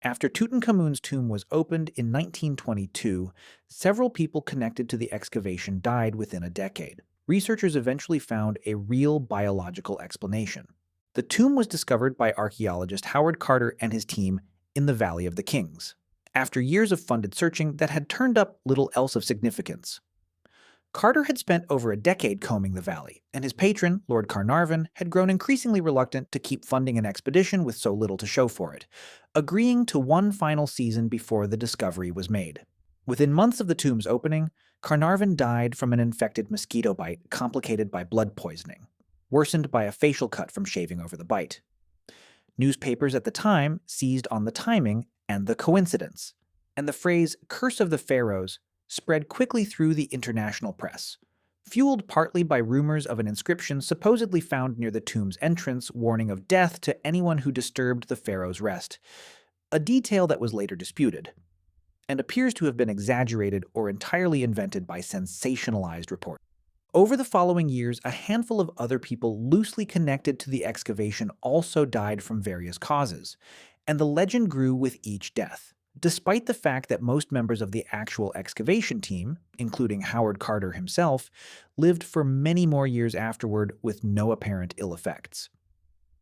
After Tutankhamun's tomb was opened in 1922, several people connected to the excavation died within a decade. Researchers eventually found a real biological explanation. The tomb was discovered by archaeologist Howard Carter and his team in the Valley of the Kings, after years of funded searching that had turned up little else of significance. Carter had spent over a decade combing the valley, and his patron, Lord Carnarvon, had grown increasingly reluctant to keep funding an expedition with so little to show for it, agreeing to one final season before the discovery was made. Within months of the tomb's opening, Carnarvon died from an infected mosquito bite complicated by blood poisoning, worsened by a facial cut from shaving over the bite. Newspapers at the time seized on the timing and the coincidence, and the phrase "Curse of the Pharaohs" spread quickly through the international press, fueled partly by rumors of an inscription supposedly found near the tomb's entrance warning of death to anyone who disturbed the pharaoh's rest, a detail that was later disputed, and appears to have been exaggerated or entirely invented by sensationalized reports. Over the following years, a handful of other people loosely connected to the excavation also died from various causes, and the legend grew with each death, despite the fact that most members of the actual excavation team, including Howard Carter himself, lived for many more years afterward with no apparent ill effects.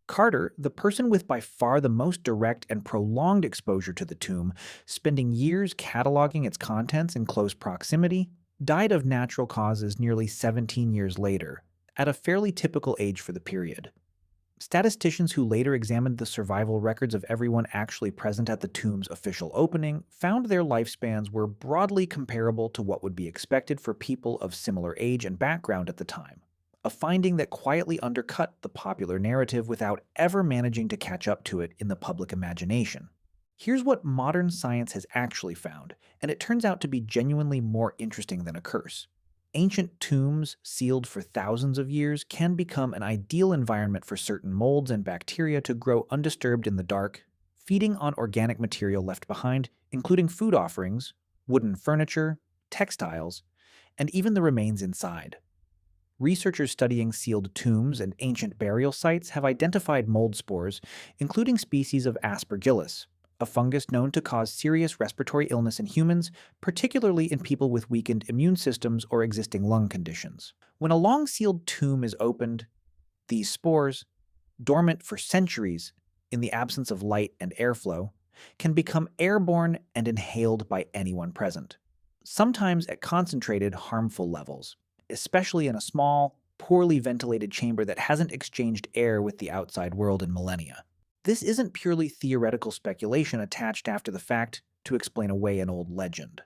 Carter, the person with by far the most direct and prolonged exposure to the tomb, spending years cataloging its contents in close proximity, died of natural causes nearly 17 years later, at a fairly typical age for the period. Statisticians who later examined the survival records of everyone actually present at the tomb's official opening found their lifespans were broadly comparable to what would be expected for people of similar age and background at the time, a finding that quietly undercut the popular narrative without ever managing to catch up to it in the public imagination. Here's what modern science has actually found, and it turns out to be genuinely more interesting than a curse. Ancient tombs, sealed for thousands of years, can become an ideal environment for certain molds and bacteria to grow undisturbed in the dark, feeding on organic material left behind, including food offerings, wooden furniture, textiles, and even the remains inside. Researchers studying sealed tombs and ancient burial sites have identified mold spores, including species of Aspergillus, a fungus known to cause serious respiratory illness in humans, particularly in people with weakened immune systems or existing lung conditions. When a long-sealed tomb is opened, these spores, dormant for centuries in the absence of light and airflow, can become airborne and inhaled by anyone present, sometimes at concentrated, harmful levels, especially in a small, poorly ventilated chamber that hasn't exchanged air with the outside world in millennia. This isn't purely theoretical speculation attached after the fact to explain away an old legend.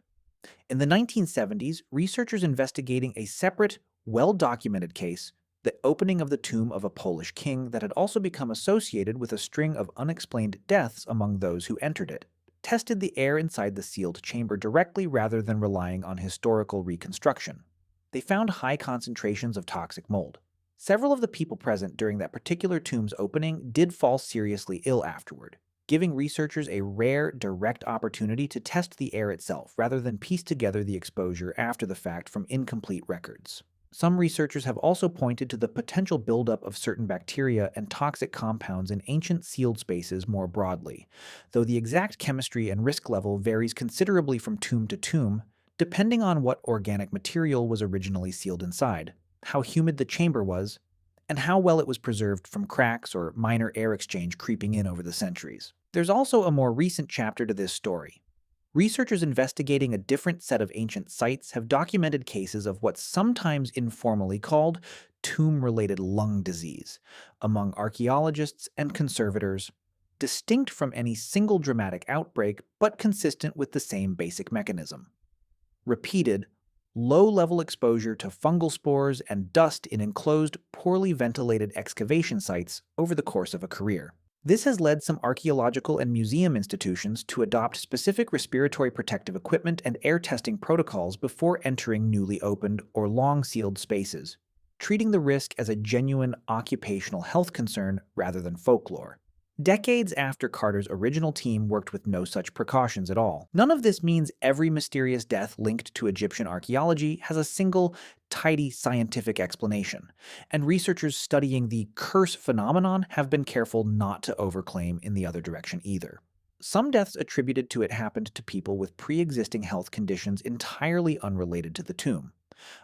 In the 1970s, researchers investigating a separate, well-documented case, the opening of the tomb of a Polish king that had also become associated with a string of unexplained deaths among those who entered it, tested the air inside the sealed chamber directly rather than relying on historical reconstruction. They found high concentrations of toxic mold. Several of the people present during that particular tomb's opening did fall seriously ill afterward, giving researchers a rare, direct opportunity to test the air itself rather than piece together the exposure after the fact from incomplete records. Some researchers have also pointed to the potential buildup of certain bacteria and toxic compounds in ancient sealed spaces more broadly, though the exact chemistry and risk level varies considerably from tomb to tomb, depending on what organic material was originally sealed inside, how humid the chamber was, and how well it was preserved from cracks or minor air exchange creeping in over the centuries. There's also a more recent chapter to this story. Researchers investigating a different set of ancient sites have documented cases of what's sometimes informally called tomb-related lung disease among archaeologists and conservators, distinct from any single dramatic outbreak but consistent with the same basic mechanism. Repeated, low-level exposure to fungal spores and dust in enclosed, poorly ventilated excavation sites over the course of a career. This has led some archaeological and museum institutions to adopt specific respiratory protective equipment and air testing protocols before entering newly opened or long-sealed spaces, treating the risk as a genuine occupational health concern rather than folklore. Decades after Carter's original team worked with no such precautions at all. None of this means every mysterious death linked to Egyptian archaeology has a single, tidy scientific explanation, and researchers studying the curse phenomenon have been careful not to overclaim in the other direction either. Some deaths attributed to it happened to people with pre-existing health conditions entirely unrelated to the tomb.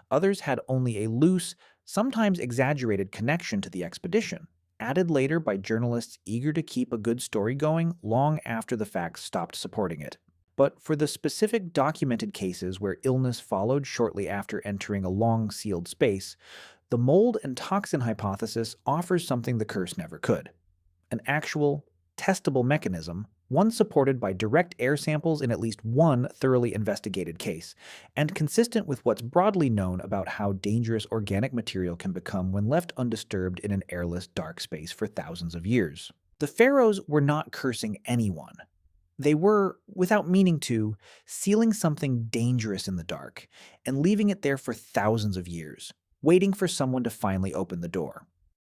Others had only a loose, sometimes exaggerated connection to the expedition, added later by journalists eager to keep a good story going long after the facts stopped supporting it. But for the specific documented cases where illness followed shortly after entering a long sealed space, the mold and toxin hypothesis offers something the curse never could: an actual, testable mechanism, one supported by direct air samples in at least one thoroughly investigated case, and consistent with what's broadly known about how dangerous organic material can become when left undisturbed in an airless, dark space for thousands of years. The pharaohs were not cursing anyone. They were, without meaning to, sealing something dangerous in the dark and leaving it there for thousands of years, waiting for someone to finally open the door.